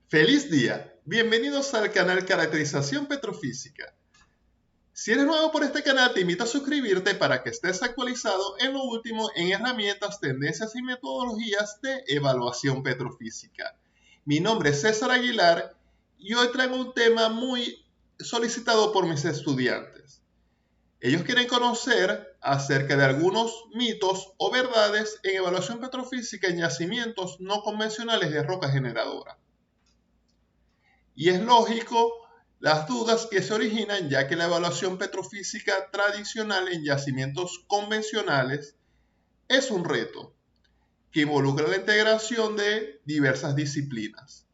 ¡Feliz día! Bienvenidos al canal Caracterización Petrofísica. Si eres nuevo por este canal, te invito a suscribirte para que estés actualizado en lo último en herramientas, tendencias y metodologías de evaluación petrofísica. Mi nombre es César Aguilar y hoy traigo un tema muy solicitado por mis estudiantes. Ellos quieren conocer acerca de algunos mitos o verdades en evaluación petrofísica en yacimientos no convencionales de roca generadora. Y es lógico las dudas que se originan, ya que la evaluación petrofísica tradicional en yacimientos convencionales es un reto que involucra la integración de diversas disciplinas.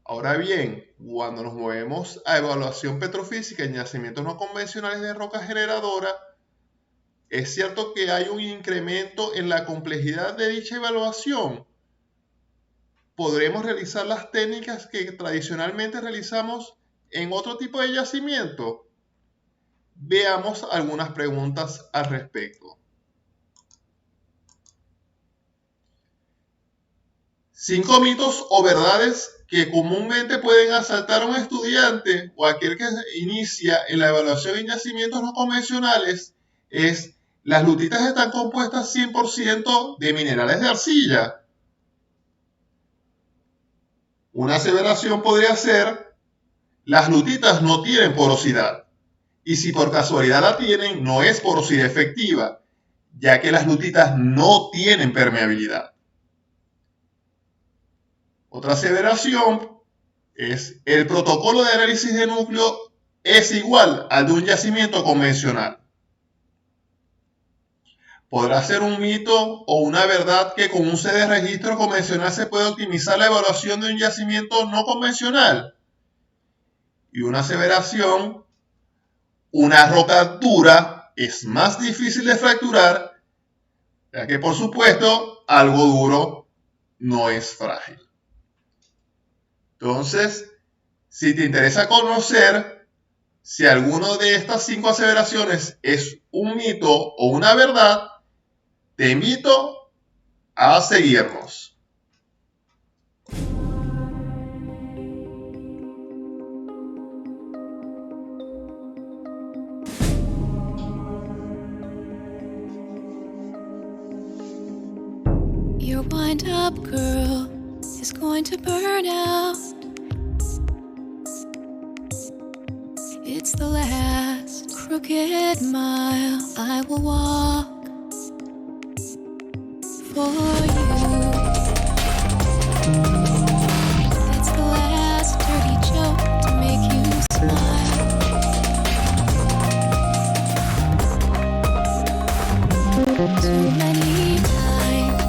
Ahora bien, cuando nos movemos a evaluación petrofísica en yacimientos no convencionales de roca generadora, es cierto que hay un incremento en la complejidad de dicha evaluación. Podremos realizar las técnicas que tradicionalmente realizamos en otro tipo de yacimiento. Veamos algunas preguntas al respecto. 5 mitos o verdades que comúnmente pueden asaltar a un estudiante o aquel que inicia en la evaluación en yacimientos no convencionales es: las lutitas están compuestas 100% de minerales de arcilla. Una aseveración podría ser: las lutitas no tienen porosidad. Y si por casualidad la tienen, no es porosidad efectiva, ya que las lutitas no tienen permeabilidad. Otra aseveración es: el protocolo de análisis de núcleo es igual al de un yacimiento convencional. ¿Podrá ser un mito o una verdad que con un set de registro convencional se puede optimizar la evaluación de un yacimiento no convencional? Y una aseveración: una roca dura es más difícil de fracturar, ya que por supuesto algo duro no es frágil. Entonces, si te interesa conocer si alguno de estas 5 aseveraciones es un mito o una verdad, te invito a seguirnos. Your wind-up girl is going to burn out. It's the last crooked mile I will walk for you. It's the last dirty joke to make you smile. Too many times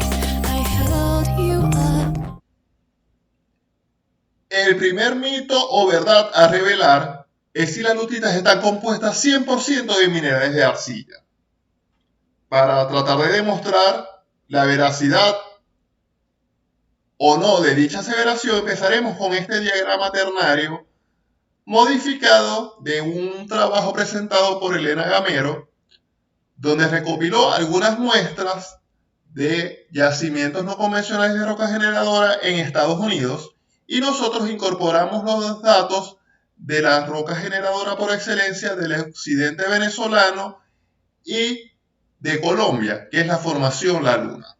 I held you up. El primer mito o verdad a revelar es si las lutitas están compuestas 100% de minerales de arcilla. Para tratar de demostrar la veracidad o no de dicha aseveración, empezaremos con este diagrama ternario modificado de un trabajo presentado por Elena Gamero, donde recopiló algunas muestras de yacimientos no convencionales de roca generadora en Estados Unidos, y nosotros incorporamos los datos de la roca generadora por excelencia del occidente venezolano y de Colombia, que es la formación La Luna.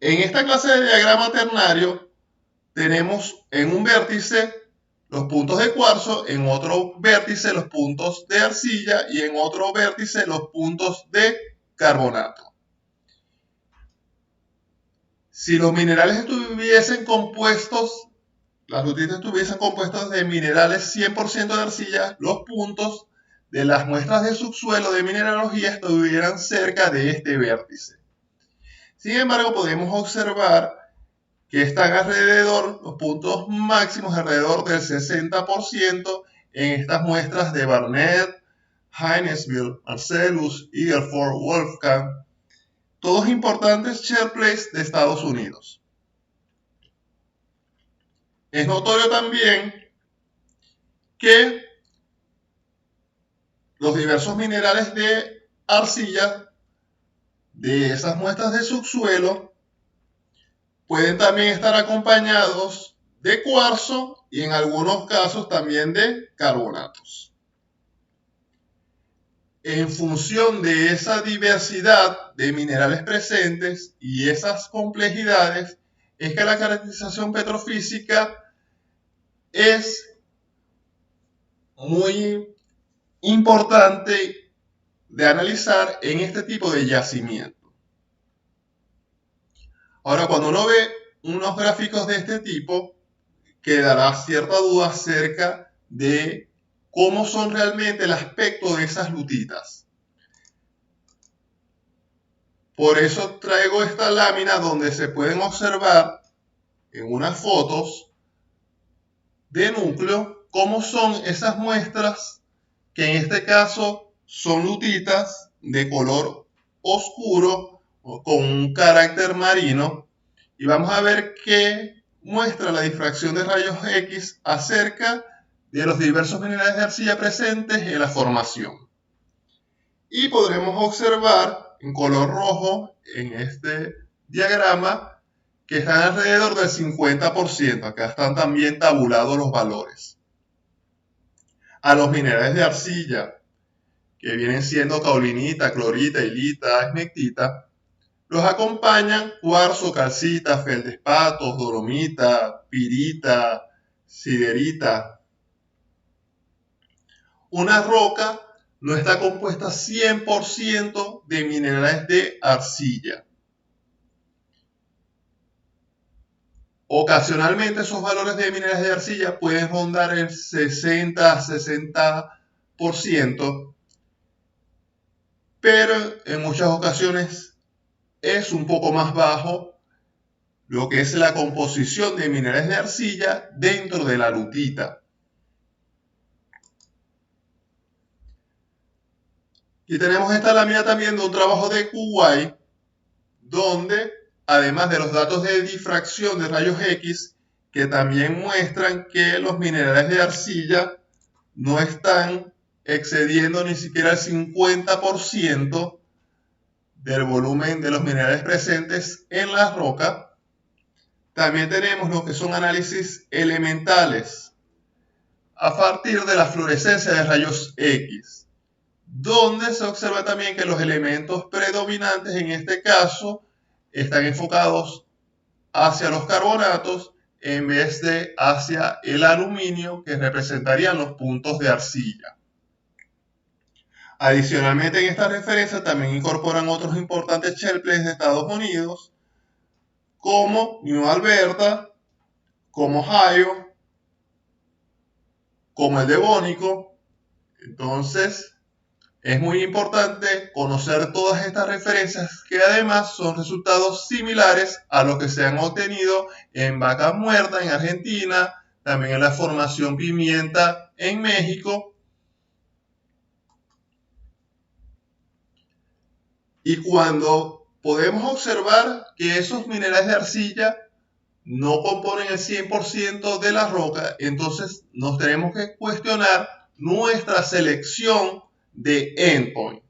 En esta clase de diagrama ternario tenemos en un vértice los puntos de cuarzo, en otro vértice los puntos de arcilla y en otro vértice los puntos de carbonato. Si los minerales estuviesen compuestos, las lutitas estuviesen compuestas de minerales 100% de arcilla, los puntos de las muestras de subsuelo de mineralogía estuvieran cerca de este vértice. Sin embargo, podemos observar que están alrededor, los puntos máximos alrededor del 60% en estas muestras de Barnett, Heinesville, Marcellus, Eagleford, Wolfgang, todos importantes shale plays de Estados Unidos. Es notorio también que los diversos minerales de arcilla de esas muestras de subsuelo Pueden también estar acompañados de cuarzo y en algunos casos también de carbonatos. En función de esa diversidad de minerales presentes y esas complejidades, es que la caracterización petrofísica es muy importante de analizar en este tipo de yacimiento. Ahora, cuando uno ve unos gráficos de este tipo, quedará cierta duda acerca de cómo son realmente el aspecto de esas lutitas. Por eso traigo esta lámina donde se pueden observar en unas fotos de núcleo cómo son esas muestras que en este caso son lutitas de color oscuro o con un carácter marino, y vamos a ver qué muestra la difracción de rayos X acerca de los diversos minerales de arcilla presentes en la formación. Y podremos observar en color rojo en este diagrama que están alrededor del 50%. Acá están también tabulados los valores. A los minerales de arcilla, que vienen siendo caulinita, clorita, hilita, esmectita, los acompañan cuarzo, calcita, feldespatos, dolomita, pirita, siderita. Una roca no está compuesta 100% de minerales de arcilla. Ocasionalmente esos valores de minerales de arcilla pueden rondar el 60-60%, pero en muchas ocasiones es un poco más bajo lo que es la composición de minerales de arcilla dentro de la lutita. Y tenemos esta lámina también de un trabajo de Kuwait, donde además de los datos de difracción de rayos X, que también muestran que los minerales de arcilla no están excediendo ni siquiera el 50% del volumen de los minerales presentes en la roca. También tenemos lo que son análisis elementales a partir de la fluorescencia de rayos X, donde se observa también que los elementos predominantes en este caso están enfocados hacia los carbonatos en vez de hacia el aluminio, que representarían los puntos de arcilla. Adicionalmente, en esta referencia también incorporan otros importantes shale plays de Estados Unidos, como New Alberta, como Ohio, como el Devónico. Entonces, es muy importante conocer todas estas referencias, que además son resultados similares a los que se han obtenido en Vaca Muerta en Argentina, también en la formación Pimienta en México. Y cuando podemos observar que esos minerales de arcilla no componen el 100% de la roca, entonces nos tenemos que cuestionar nuestra selección de endpoint.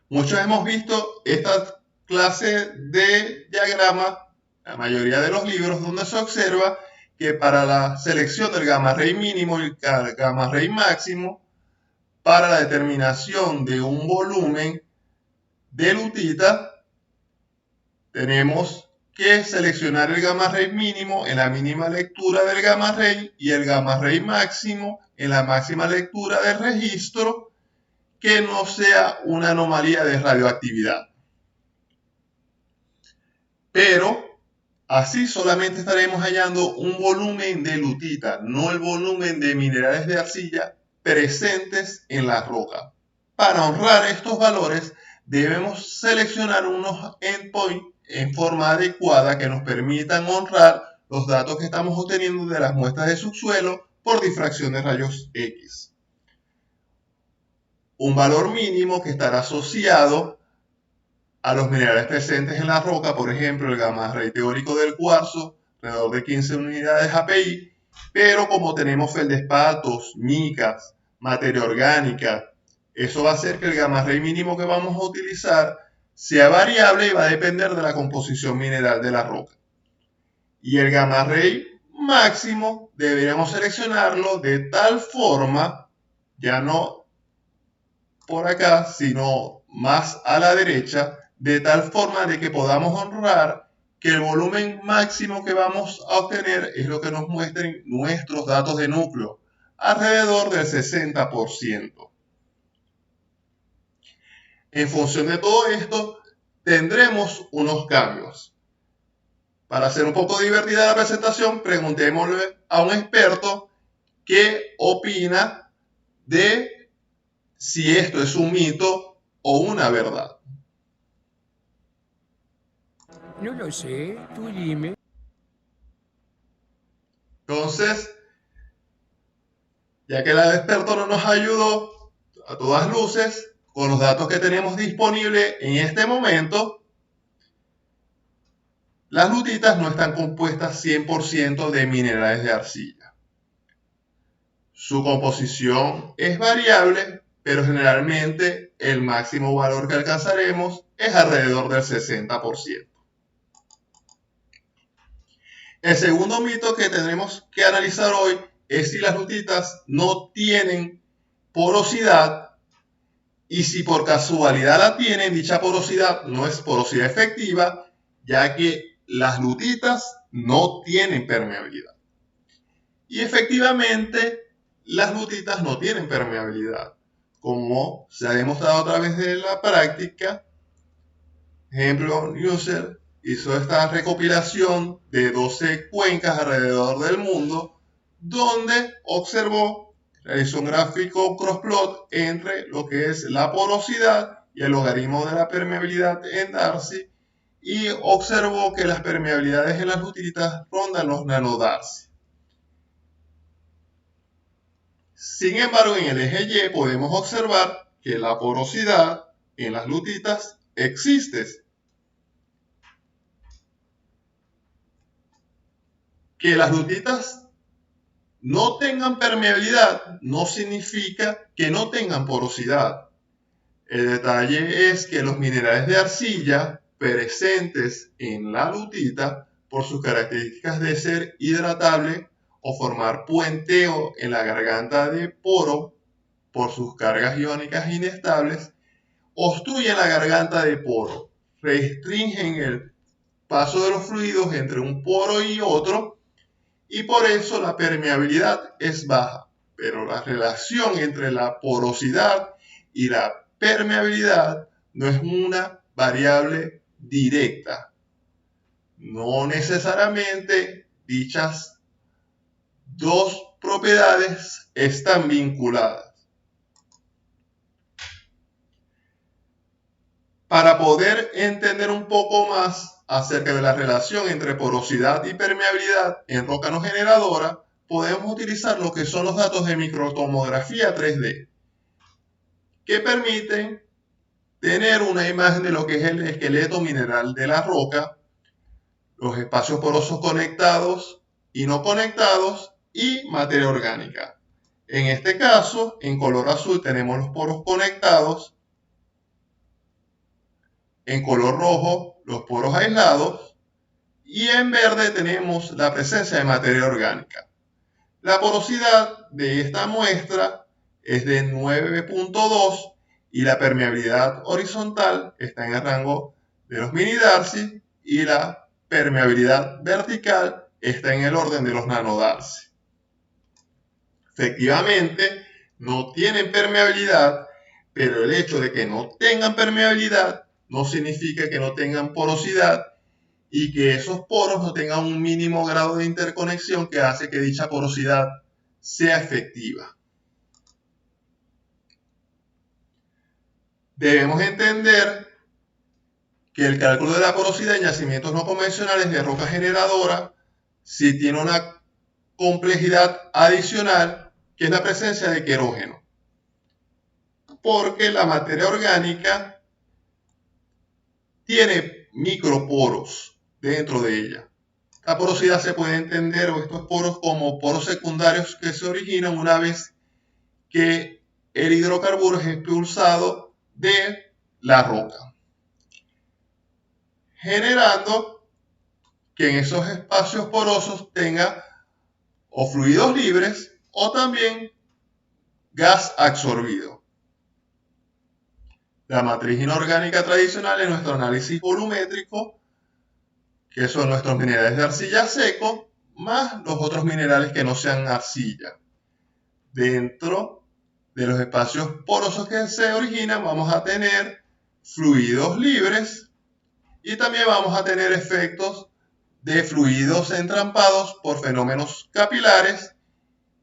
Muchos hemos visto esta clase de diagrama, la mayoría de los libros, donde se observa que para la selección del gamma ray mínimo y el gamma ray máximo, para la determinación de un volumen de lutita, tenemos que seleccionar el gamma ray mínimo en la mínima lectura del gamma ray y el gamma ray máximo en la máxima lectura del registro, que no sea una anomalía de radioactividad. Pero así solamente estaremos hallando un volumen de lutita, no el volumen de minerales de arcilla presentes en la roca. Para honrar estos valores, debemos seleccionar unos endpoints en forma adecuada que nos permitan honrar los datos que estamos obteniendo de las muestras de subsuelo por difracción de rayos X. Un valor mínimo que estará asociado a los minerales presentes en la roca, por ejemplo, el gamma ray teórico del cuarzo, alrededor de 15 unidades API, pero como tenemos feldespatos, micas, materia orgánica, eso va a hacer que el gamma ray mínimo que vamos a utilizar sea variable y va a depender de la composición mineral de la roca. Y el gamma ray máximo deberíamos seleccionarlo de tal forma, ya no por acá, sino más a la derecha, de tal forma de que podamos honrar que el volumen máximo que vamos a obtener es lo que nos muestren nuestros datos de núcleo, alrededor del 60%. En función de todo esto, tendremos unos cambios. Para hacer un poco divertida la presentación, preguntémosle a un experto qué opina de si esto es un mito o una verdad. No lo sé, tú dime. Entonces, ya que el experto no nos ayudó a todas luces con los datos que tenemos disponibles en este momento, las lutitas no están compuestas 100% de minerales de arcilla. Su composición es variable, pero generalmente el máximo valor que alcanzaremos es alrededor del 60%. El segundo mito que tenemos que analizar hoy es si las lutitas no tienen porosidad y si por casualidad la tienen, dicha porosidad no es porosidad efectiva, ya que las lutitas no tienen permeabilidad. Y efectivamente, las lutitas no tienen permeabilidad, como se ha demostrado a través de la práctica. Ejemplo, Nusser hizo esta recopilación de 12 cuencas alrededor del mundo, donde realizó un gráfico crossplot entre lo que es la porosidad y el logaritmo de la permeabilidad en Darcy, y observó que las permeabilidades en las lutitas rondan los nanodarcy. Sin embargo, en el eje Y podemos observar que la porosidad en las lutitas existe. Que las lutitas no tengan permeabilidad no significa que no tengan porosidad. El detalle es que los minerales de arcilla presentes en la lutita, por sus características de ser hidratable o formar puenteo en la garganta de poro, por sus cargas iónicas inestables, obstruyen la garganta de poro, restringen el paso de los fluidos entre un poro y otro, y por eso la permeabilidad es baja. Pero la relación entre la porosidad y la permeabilidad no es una variable directa. No necesariamente dichas dos propiedades están vinculadas. Para poder entender un poco más acerca de la relación entre porosidad y permeabilidad en roca no generadora, podemos utilizar lo que son los datos de microtomografía 3D, que permiten tener una imagen de lo que es el esqueleto mineral de la roca, los espacios porosos conectados y no conectados y materia orgánica. En este caso, en color azul tenemos los poros conectados, en color rojo los poros aislados y en verde tenemos la presencia de materia orgánica. La porosidad de esta muestra es de 9.2 y la permeabilidad horizontal está en el rango de los mini-darcy y la permeabilidad vertical está en el orden de los nanodarcy. Efectivamente, no tienen permeabilidad, pero el hecho de que no tengan permeabilidad no significa que no tengan porosidad y que esos poros no tengan un mínimo grado de interconexión que hace que dicha porosidad sea efectiva. Debemos entender que el cálculo de la porosidad en yacimientos no convencionales de roca generadora sí tiene una complejidad adicional, que es la presencia de querógeno, porque la materia orgánica tiene microporos dentro de ella. La porosidad se puede entender, o estos poros, como poros secundarios que se originan una vez que el hidrocarburo es expulsado de la roca. generando que en esos espacios porosos tenga o fluidos libres o también gas absorbido. La matriz inorgánica tradicional en nuestro análisis volumétrico, que son nuestros minerales de arcilla seco, más los otros minerales que no sean arcilla. Dentro de los espacios porosos que se originan vamos a tener fluidos libres y también vamos a tener efectos de fluidos entrampados por fenómenos capilares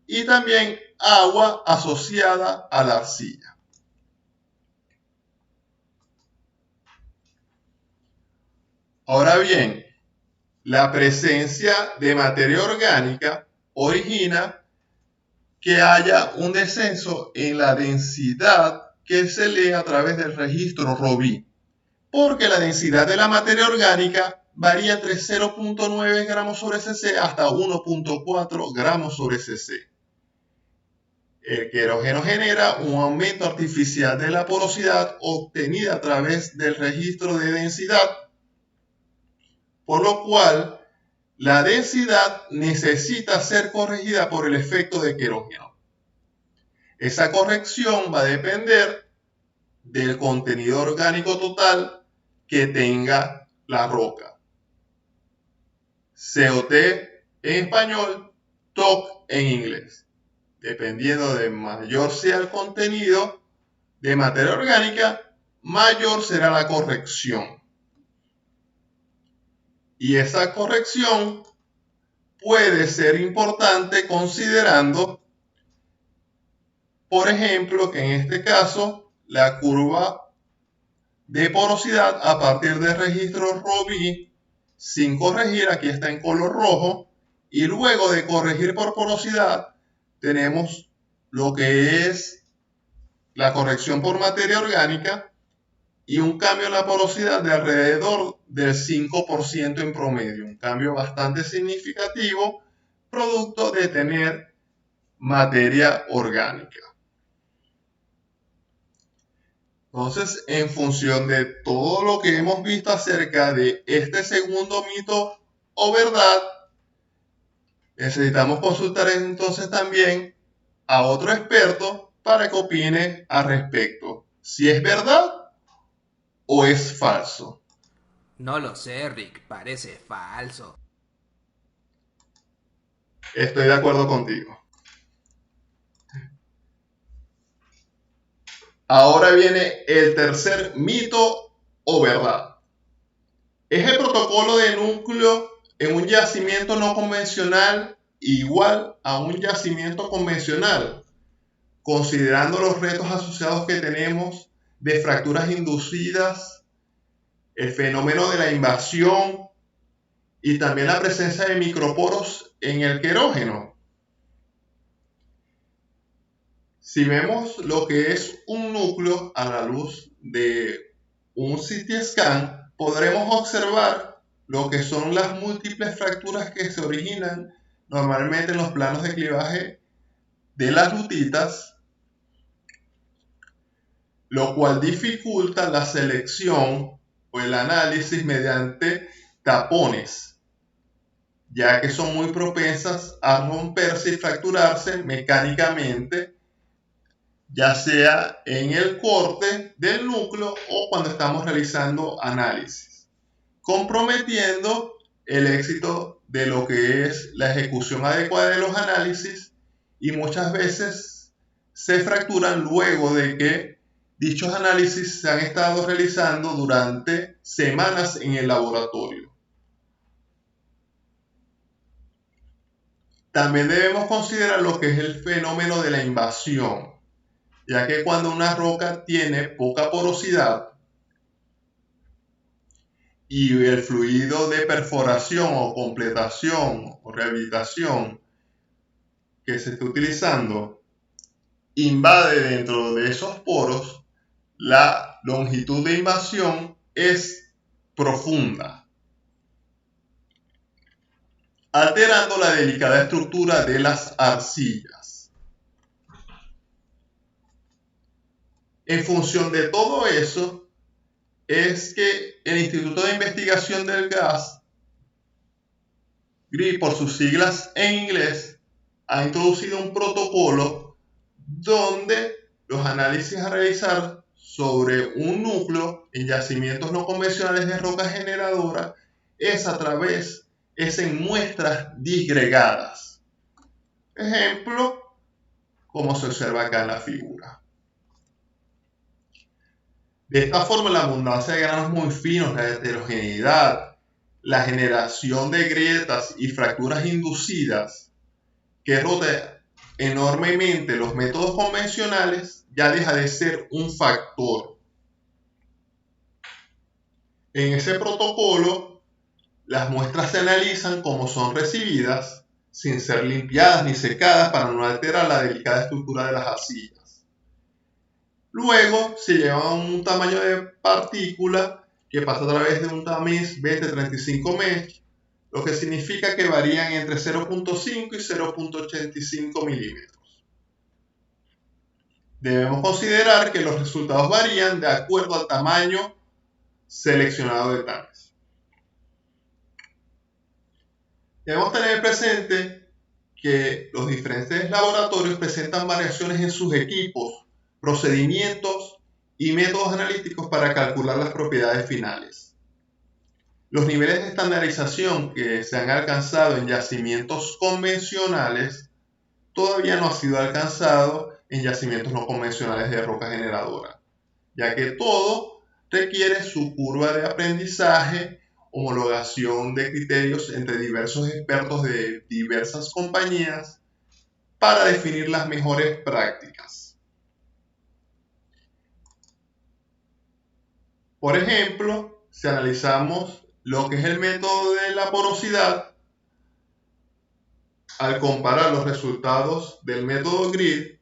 y también agua asociada a la arcilla. Ahora bien, la presencia de materia orgánica origina que haya un descenso en la densidad que se lee a través del registro Robbie, porque la densidad de la materia orgánica varía entre 0.9 gramos sobre cc hasta 1.4 gramos sobre cc. El querógeno genera un aumento artificial de la porosidad obtenida a través del registro de densidad, por lo cual la densidad necesita ser corregida por el efecto de querógeno. Esa corrección va a depender del contenido orgánico total que tenga la roca. COT en español, TOC en inglés. Dependiendo de mayor sea el contenido de materia orgánica, mayor será la corrección. Y esa corrección puede ser importante considerando, por ejemplo, que en este caso la curva de porosidad a partir del registro Robbie sin corregir, aquí está en color rojo, y luego de corregir por porosidad tenemos lo que es la corrección por materia orgánica y un cambio en la porosidad de alrededor del 5% en promedio, un cambio bastante significativo producto de tener materia orgánica. Entonces, en función de todo lo que hemos visto acerca de este segundo mito o verdad, necesitamos consultar entonces también a otro experto para que opine al respecto, si es verdad o es falso. No lo sé, Rick, parece falso. Estoy de acuerdo contigo. Ahora viene el tercer mito o verdad. ¿Es el protocolo de núcleo en un yacimiento no convencional igual a un yacimiento convencional, considerando los retos asociados que tenemos de fracturas inducidas, el fenómeno de la invasión y también la presencia de microporos en el querógeno? Si vemos lo que es un núcleo a la luz de un CT scan, podremos observar lo que son las múltiples fracturas que se originan normalmente en los planos de clivaje de las lutitas, lo cual dificulta la selección o el análisis mediante tapones, ya que son muy propensas a romperse y fracturarse mecánicamente, ya sea en el corte del núcleo o cuando estamos realizando análisis, comprometiendo el éxito de lo que es la ejecución adecuada de los análisis, y muchas veces se fracturan luego de que dichos análisis se han estado realizando durante semanas en el laboratorio. También debemos considerar lo que es el fenómeno de la invasión, ya que cuando una roca tiene poca porosidad y el fluido de perforación o completación o rehabilitación que se está utilizando invade dentro de esos poros, la longitud de invasión es profunda, alterando la delicada estructura de las arcillas. En función de todo eso, es que el Instituto de Investigación del Gas, GREE por sus siglas en inglés, ha introducido un protocolo donde los análisis a realizar sobre un núcleo en yacimientos no convencionales de roca generadora es en muestras disgregadas. Ejemplo, como se observa acá en la figura. De esta forma, la abundancia de granos muy finos, la heterogeneidad, la generación de grietas y fracturas inducidas que rota enormemente los métodos convencionales ya deja de ser un factor. En ese protocolo, las muestras se analizan como son recibidas, sin ser limpiadas ni secadas para no alterar la delicada estructura de las arcillas. Luego se lleva a un tamaño de partícula que pasa a través de un tamiz 2035 mesh, lo que significa que varían entre 0.5 y 0.85 milímetros. Debemos considerar que los resultados varían de acuerdo al tamaño seleccionado de tamiz. Debemos tener presente que los diferentes laboratorios presentan variaciones en sus equipos, procedimientos y métodos analíticos para calcular las propiedades finales. Los niveles de estandarización que se han alcanzado en yacimientos convencionales todavía no han sido alcanzados en yacimientos no convencionales de roca generadora, ya que todo requiere su curva de aprendizaje, homologación de criterios entre diversos expertos de diversas compañías para definir las mejores prácticas. Por ejemplo, si analizamos lo que es el método de la porosidad, al comparar los resultados del método GREE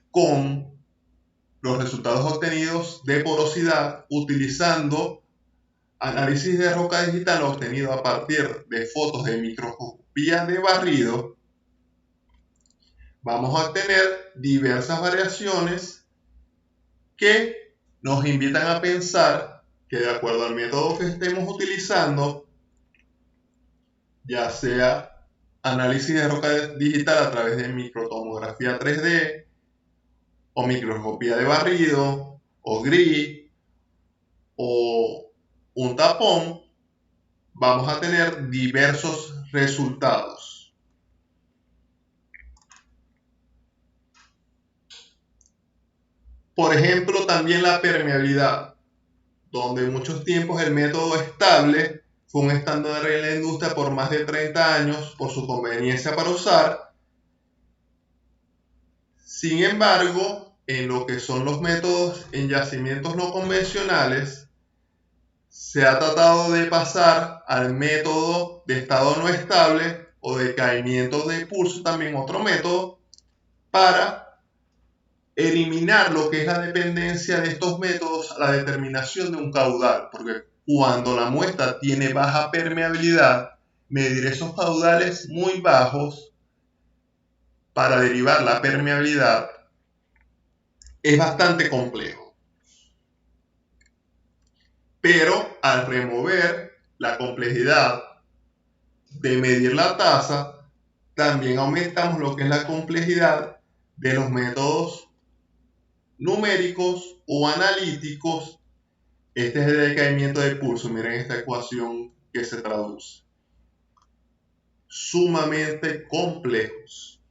con los resultados obtenidos de porosidad utilizando análisis de roca digital obtenido a partir de fotos de microscopía de barrido, vamos a obtener diversas variaciones que nos invitan a pensar que de acuerdo al método que estemos utilizando, ya sea análisis de roca digital a través de microtomografía 3D o microscopía de barrido o GREE o un tapón, vamos a tener diversos resultados. Por ejemplo, también la permeabilidad, donde en muchos tiempos el método estable fue un estándar en la industria por más de 30 años por su conveniencia para usar. Sin embargo, en lo que son los métodos en yacimientos no convencionales, se ha tratado de pasar al método de estado no estable o de caimiento de pulso, también otro método, para eliminar lo que es la dependencia de estos métodos a la determinación de un caudal, porque cuando la muestra tiene baja permeabilidad, medir esos caudales muy bajos para derivar la permeabilidad es bastante complejo. Pero al remover la complejidad de medir la tasa, también aumentamos lo que es la complejidad de los métodos numéricos o analíticos. Este es el decaimiento de pulso. Miren esta ecuación que se traduce. Sumamente complejos,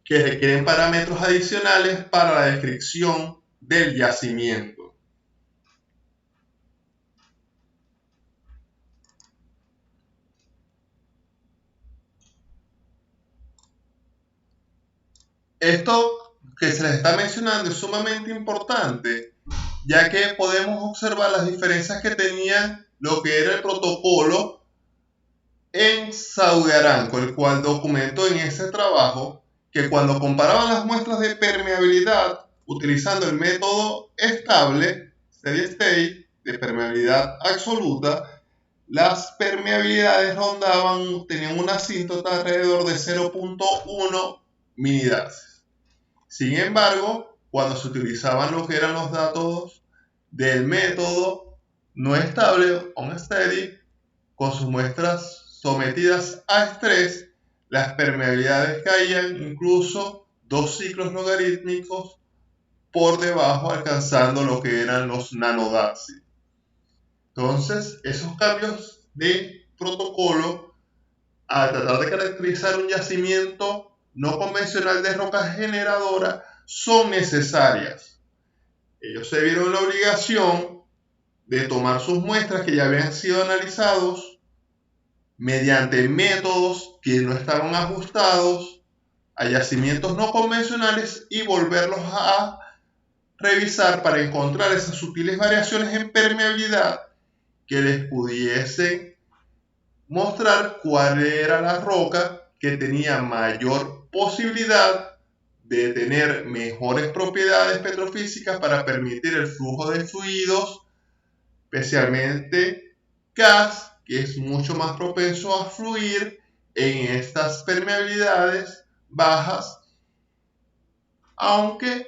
que requieren parámetros adicionales para la descripción del yacimiento. Esto que se les está mencionando es sumamente importante, ya que podemos observar las diferencias que tenía lo que era el protocolo en Saudi Aramco, el cual documentó en ese trabajo que cuando comparaban las muestras de permeabilidad utilizando el método estable, steady state, de permeabilidad absoluta, las permeabilidades tenían una asíntota alrededor de 0.1 minidarcies. Sin embargo, cuando se utilizaban lo que eran los datos del método no estable, unsteady, con sus muestras sometidas a estrés, las permeabilidades caían incluso 2 ciclos logarítmicos por debajo, alcanzando lo que eran los nanodarcy. Entonces, esos cambios de protocolo, al tratar de caracterizar un yacimiento no convencional de roca generadora, son necesarias. Ellos se vieron en la obligación de tomar sus muestras que ya habían sido analizados mediante métodos que no estaban ajustados a yacimientos no convencionales y volverlos a revisar para encontrar esas sutiles variaciones en permeabilidad que les pudiesen mostrar cuál era la roca que tenía mayor posibilidad de tener mejores propiedades petrofísicas para permitir el flujo de fluidos, especialmente gas, que es mucho más propenso a fluir en estas permeabilidades bajas, aunque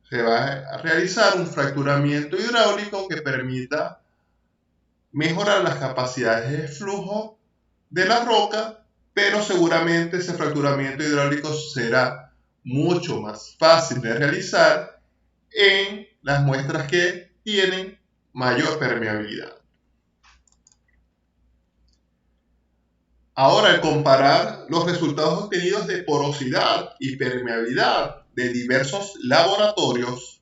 se va a realizar un fracturamiento hidráulico que permita mejorar las capacidades de flujo de la roca, pero seguramente ese fracturamiento hidráulico será mucho más fácil de realizar en las muestras que tienen mayor permeabilidad. Ahora, al comparar los resultados obtenidos de porosidad y permeabilidad de diversos laboratorios,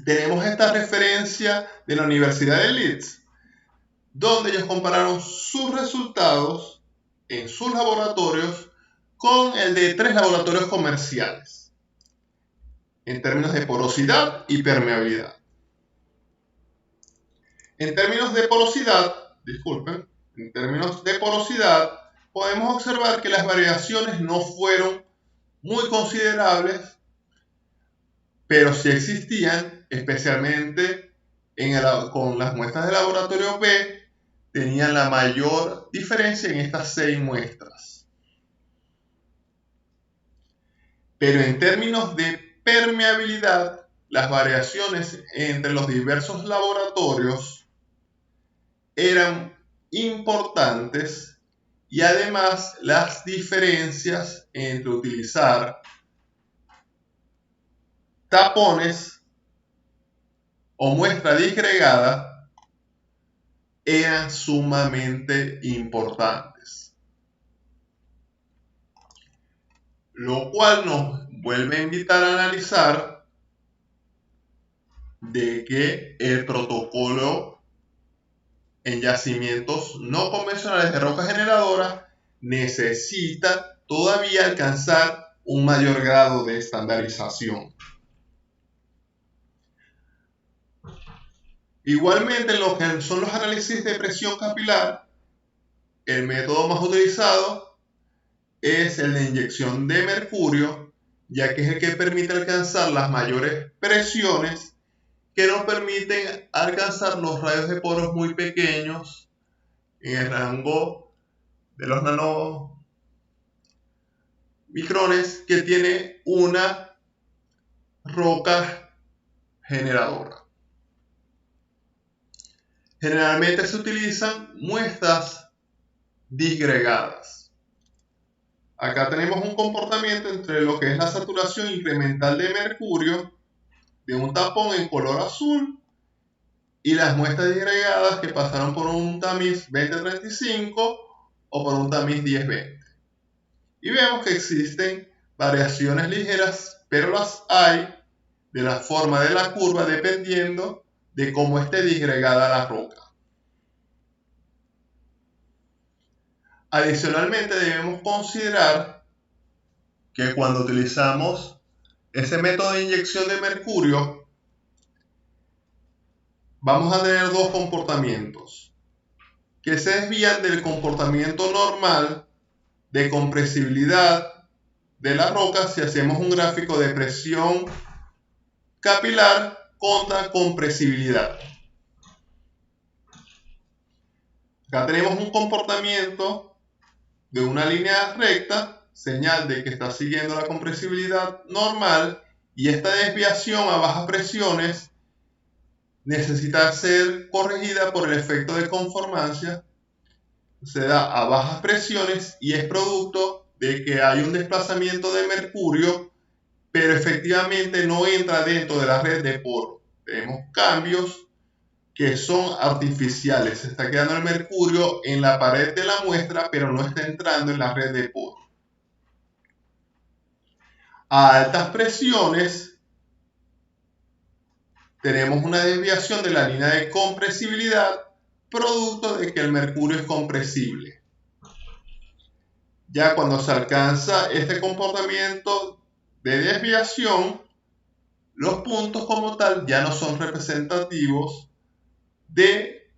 tenemos esta referencia de la Universidad de Leeds, donde ellos compararon sus resultados en sus laboratorios con el de 3 laboratorios comerciales en términos de porosidad y permeabilidad. En términos de porosidad, podemos observar que las variaciones no fueron muy considerables, pero sí existían, especialmente con las muestras de laboratorio B, tenían la mayor diferencia en estas 6 muestras. Pero en términos de permeabilidad, las variaciones entre los diversos laboratorios eran importantes y además las diferencias entre utilizar tapones o muestra disgregada eran sumamente importantes, lo cual nos vuelve a invitar a analizar de que el protocolo en yacimientos no convencionales de roca generadora necesita todavía alcanzar un mayor grado de estandarización. Igualmente, en lo que son los análisis de presión capilar, el método más utilizado es el de inyección de mercurio, ya que es el que permite alcanzar las mayores presiones que nos permiten alcanzar los radios de poros muy pequeños en el rango de los nanomicrones que tiene una roca generadora. Generalmente se utilizan muestras disgregadas. Acá tenemos un comportamiento entre lo que es la saturación incremental de mercurio de un tapón en color azul y las muestras disgregadas que pasaron por un tamiz 2035 o por un tamiz 1020. Y vemos que existen variaciones ligeras, pero las hay de la forma de la curva dependiendo de cómo esté disgregada la roca. Adicionalmente, debemos considerar que cuando utilizamos ese método de inyección de mercurio, vamos a tener 2 comportamientos que se desvían del comportamiento normal de compresibilidad de la roca si hacemos un gráfico de presión capilar contra compresibilidad. Acá tenemos un comportamiento de una línea recta, señal de que está siguiendo la compresibilidad normal, y esta desviación a bajas presiones necesita ser corregida por el efecto de conformancia. Se da a bajas presiones y es producto de que hay un desplazamiento de mercurio, pero efectivamente no entra dentro de la red de poros. Tenemos cambios que son artificiales. Se está quedando el mercurio en la pared de la muestra, pero no está entrando en la red de poros. A altas presiones tenemos una desviación de la línea de compresibilidad, producto de que el mercurio es compresible. Ya cuando se alcanza este comportamiento de desviación, los puntos como tal ya no son representativos de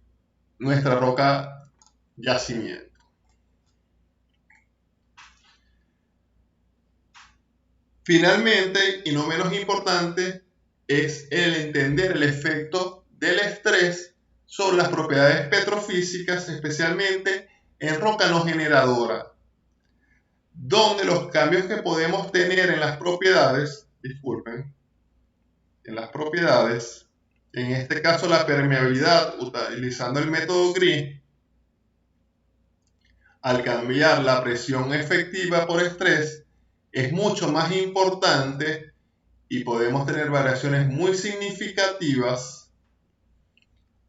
nuestra roca yacimiento. Finalmente, y no menos importante, es el entender el efecto del estrés sobre las propiedades petrofísicas, especialmente en roca no generadora, donde los cambios que podemos tener en las propiedades, en este caso la permeabilidad, utilizando el método Green, al cambiar la presión efectiva por estrés, es mucho más importante y podemos tener variaciones muy significativas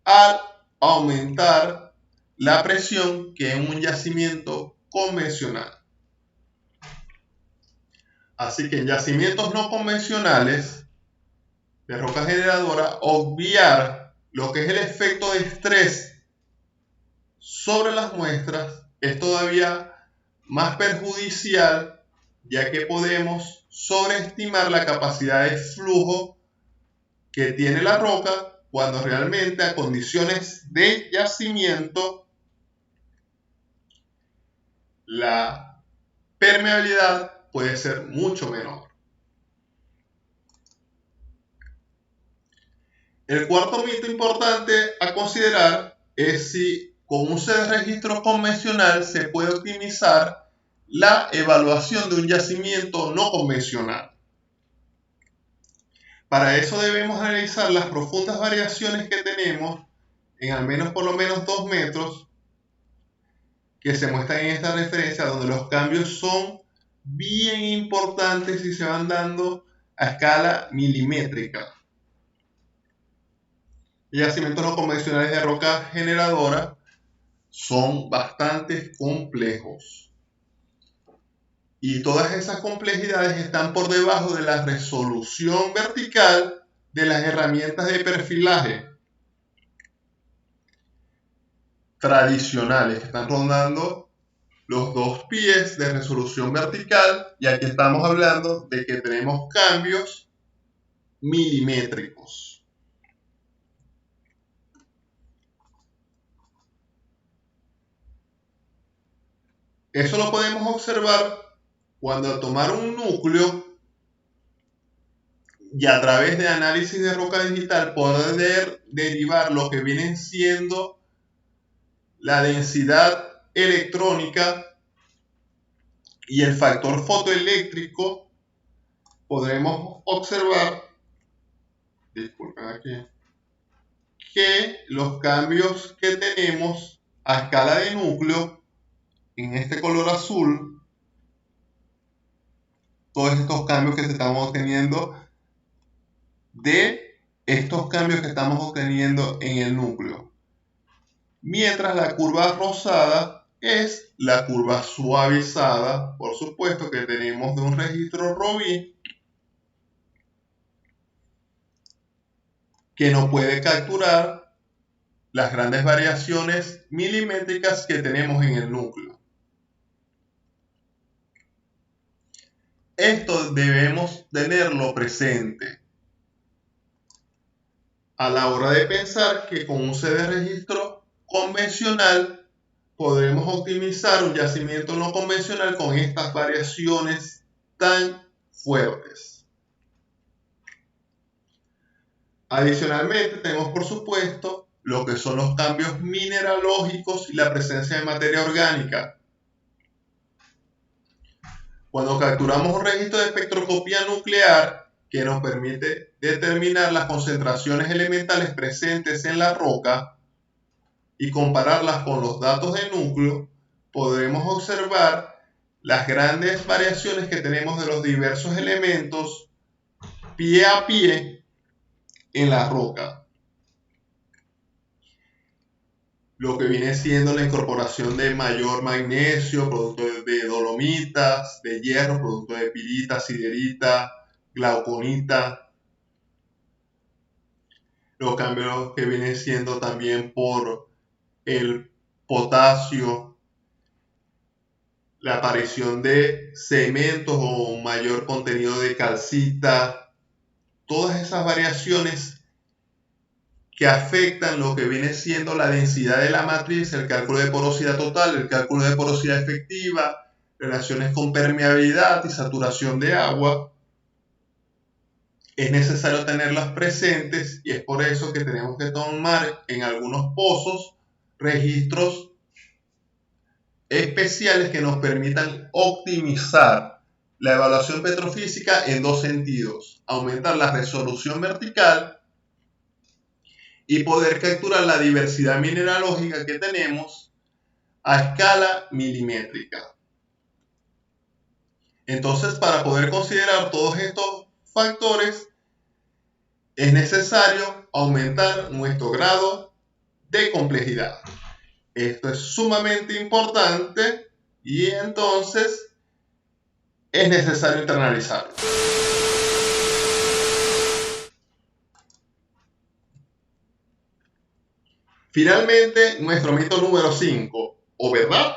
al aumentar la presión que en un yacimiento convencional. Así que en yacimientos no convencionales de roca generadora, obviar lo que es el efecto de estrés sobre las muestras es todavía más perjudicial, ya que podemos sobreestimar la capacidad de flujo que tiene la roca cuando realmente a condiciones de yacimiento la permeabilidad puede ser mucho menor. El cuarto mito importante a considerar es si con un set de registro convencional se puede optimizar la evaluación de un yacimiento no convencional. Para eso debemos analizar las profundas variaciones que tenemos en al menos por lo menos 2 metros que se muestran en esta referencia, donde los cambios son bien importantes y se van dando a escala milimétrica. Y yacimientos no convencionales de roca generadora son bastante complejos. Y todas esas complejidades están por debajo de la resolución vertical de las herramientas de perfilaje tradicionales, que están rondando los 2 pies de resolución vertical, y aquí estamos hablando de que tenemos cambios milimétricos. Eso lo podemos observar cuando al tomar un núcleo y a través de análisis de roca digital poder derivar lo que vienen siendo la densidad electrónica y el factor fotoeléctrico, podremos observar, que los cambios que tenemos a escala de núcleo en este color azul, todos estos cambios que estamos obteniendo de estos cambios que estamos obteniendo en el núcleo. Mientras la curva rosada es la curva suavizada, por supuesto, que tenemos de un registro ROBI que no puede capturar las grandes variaciones milimétricas que tenemos en el núcleo. Esto debemos tenerlo presente a la hora de pensar que con un set de registro convencional podremos optimizar un yacimiento no convencional con estas variaciones tan fuertes. Adicionalmente, tenemos por supuesto lo que son los cambios mineralógicos y la presencia de materia orgánica. Cuando capturamos un registro de espectroscopía nuclear que nos permite determinar las concentraciones elementales presentes en la roca y compararlas con los datos de núcleo, podremos observar las grandes variaciones que tenemos de los diversos elementos pie a pie en la roca. Lo que viene siendo la incorporación de mayor magnesio, producto de dolomitas, de hierro, producto de pirita, siderita, glauconita. Los cambios que vienen siendo también por el potasio, la aparición de cementos o un mayor contenido de calcita, todas esas variaciones que afectan lo que viene siendo la densidad de la matriz, el cálculo de porosidad total, el cálculo de porosidad efectiva, relaciones con permeabilidad y saturación de agua. Es necesario tenerlas presentes y es por eso que tenemos que tomar en algunos pozos registros especiales que nos permitan optimizar la evaluación petrofísica en dos sentidos: aumentar la resolución vertical y poder capturar la diversidad mineralógica que tenemos a escala milimétrica. Entonces, para poder considerar todos estos factores, es necesario aumentar nuestro grado de complejidad. Esto es sumamente importante y entonces es necesario internalizarlo. Finalmente, nuestro mito número 5, o verdad,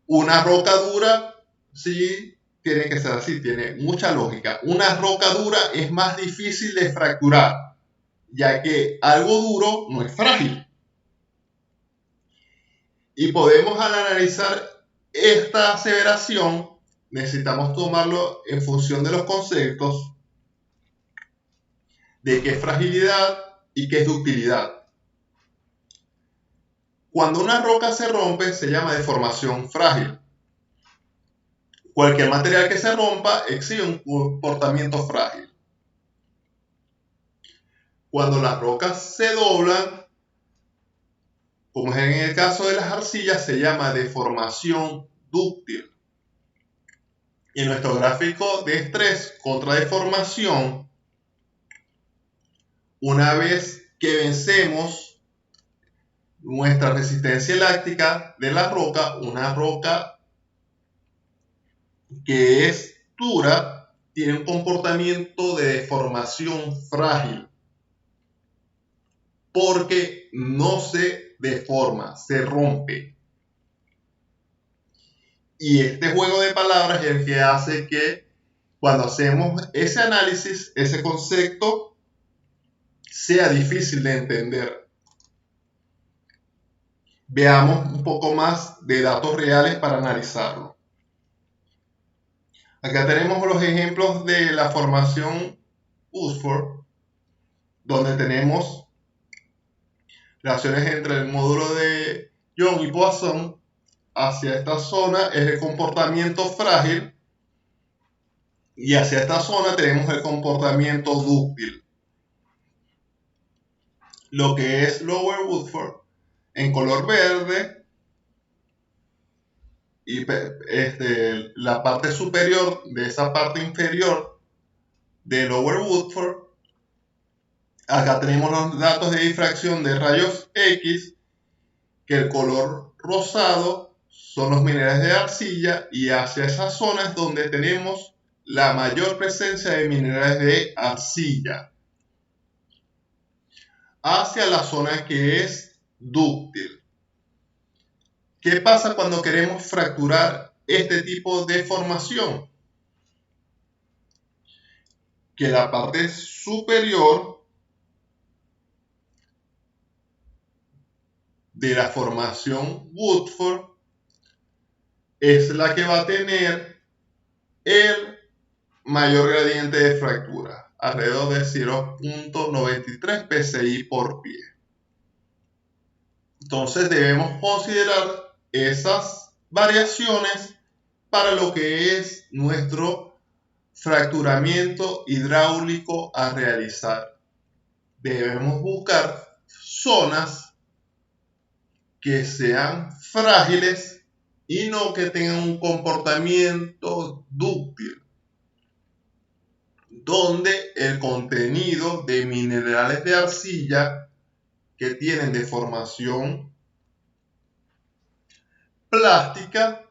una roca dura, sí, tiene que ser así, tiene mucha lógica. Una roca dura es más difícil de fracturar, ya que algo duro no es frágil. Y podemos analizar esta aseveración, necesitamos tomarlo en función de los conceptos de qué es fragilidad y qué es ductilidad. Cuando una roca se rompe, se llama deformación frágil. Cualquier material que se rompa exhibe un comportamiento frágil. Cuando las rocas se doblan, como es en el caso de las arcillas, se llama deformación dúctil. En nuestro gráfico de estrés contra deformación, una vez que vencemos nuestra resistencia eláctica de la roca, una roca que es dura tiene un comportamiento de deformación frágil porque no se deforma, se rompe. Y este juego de palabras es el que hace que cuando hacemos ese análisis, ese concepto sea difícil de entender. Veamos un poco más de datos reales para analizarlo. Acá tenemos los ejemplos de la formación Usford, donde tenemos relaciones entre el módulo de Young y Poisson. Hacia esta zona es el comportamiento frágil y hacia esta zona tenemos el comportamiento dúctil. Lo que es Lower Woodford en color verde y la parte superior de esa parte inferior de Lower Woodford. Acá tenemos los datos de difracción de rayos X, que el color rosado son los minerales de arcilla y hacia esas zonas donde tenemos la mayor presencia de minerales de arcilla. Hacia la zona que es dúctil. ¿Qué pasa cuando queremos fracturar este tipo de formación? Que la parte superior de la formación Woodford es la que va a tener el mayor gradiente de fractura, alrededor de 0.93 psi por pie. Entonces debemos considerar esas variaciones para lo que es nuestro fracturamiento hidráulico a realizar. Debemos buscar zonas que sean frágiles y no que tengan un comportamiento dúctil, donde el contenido de minerales de arcilla que tienen deformación plástica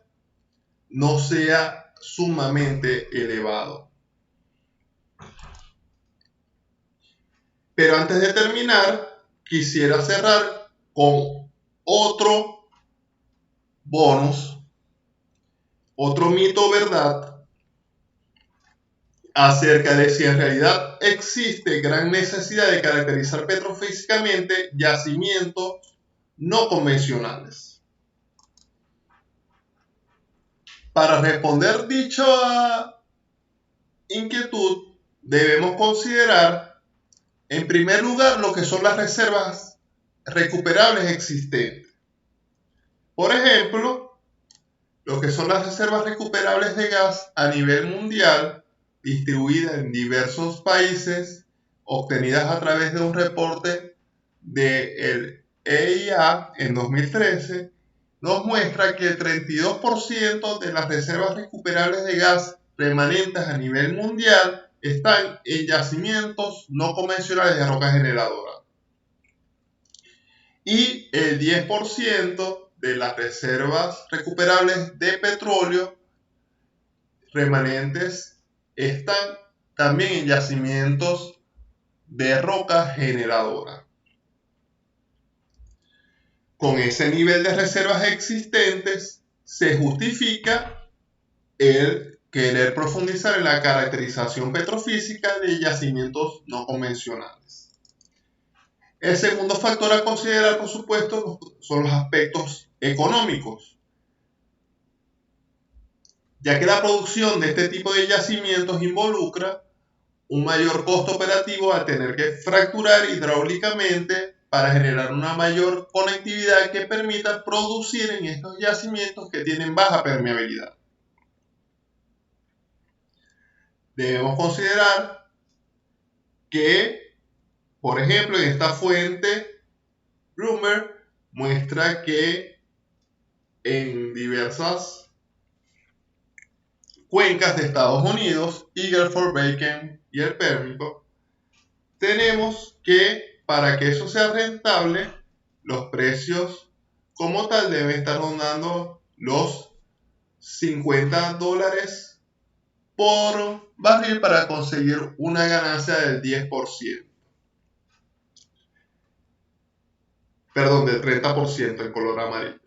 no sea sumamente elevado. Pero antes de terminar, quisiera cerrar con otro bonus, otro mito o verdad acerca de si en realidad existe gran necesidad de caracterizar petrofísicamente yacimientos no convencionales. Para responder dicha inquietud, debemos considerar, en primer lugar, lo que son las reservas recuperables existentes. Por ejemplo, lo que son las reservas recuperables de gas a nivel mundial, distribuidas en diversos países, obtenidas a través de un reporte del EIA en 2013, nos muestra que el 32% de las reservas recuperables de gas remanentes a nivel mundial están en yacimientos no convencionales de roca generadora. Y el 10% de las reservas recuperables de petróleo remanentes están también en yacimientos de roca generadora. Con ese nivel de reservas existentes, se justifica el querer profundizar en la caracterización petrofísica de yacimientos no convencionales. El segundo factor a considerar, por supuesto, son los aspectos económicos, ya que la producción de este tipo de yacimientos involucra un mayor costo operativo al tener que fracturar hidráulicamente para generar una mayor conectividad que permita producir en estos yacimientos que tienen baja permeabilidad. Debemos considerar que, por ejemplo, en esta fuente, Bloomberg muestra que en diversas cuencas de Estados Unidos, Eagle Ford, Bacon y el Pérmico, tenemos que para que eso sea rentable, los precios como tal deben estar rondando los $50 por barril para conseguir una ganancia del 10%. Perdón, del 30% en color amarillo.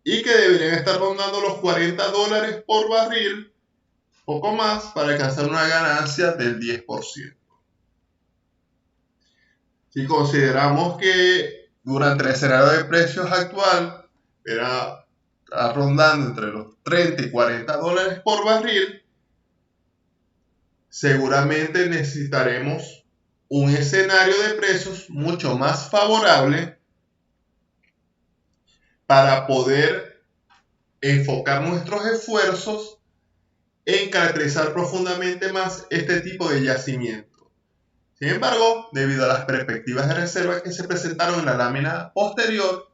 Y que deberían estar rondando los $40 por barril, poco más, para alcanzar una ganancia del 10%. Si consideramos que durante el escenario de precios actual está rondando entre los $30 y $40 por barril, seguramente necesitaremos un escenario de precios mucho más favorable para poder enfocar nuestros esfuerzos en caracterizar profundamente más este tipo de yacimiento. Sin embargo, debido a las perspectivas de reserva que se presentaron en la lámina posterior,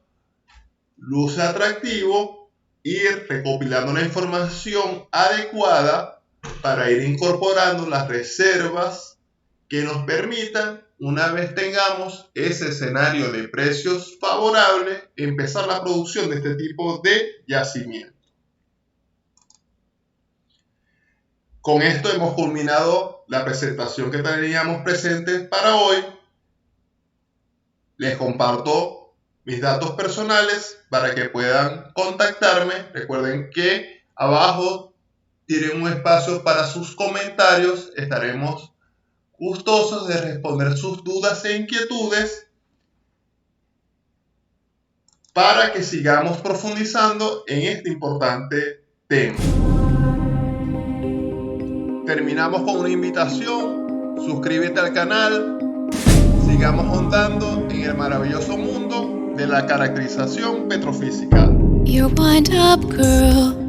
luce atractivo ir recopilando la información adecuada para ir incorporando las reservas que nos permitan, una vez tengamos ese escenario de precios favorables, empezar la producción de este tipo de yacimiento. Con esto hemos culminado la presentación que teníamos presente para hoy. Les comparto mis datos personales para que puedan contactarme. Recuerden que abajo tienen un espacio para sus comentarios. Estaremos gustosos de responder sus dudas e inquietudes para que sigamos profundizando en este importante tema. Terminamos con una invitación, suscríbete al canal, sigamos ahondando en el maravilloso mundo de la caracterización petrofísica. You're wind up, girl.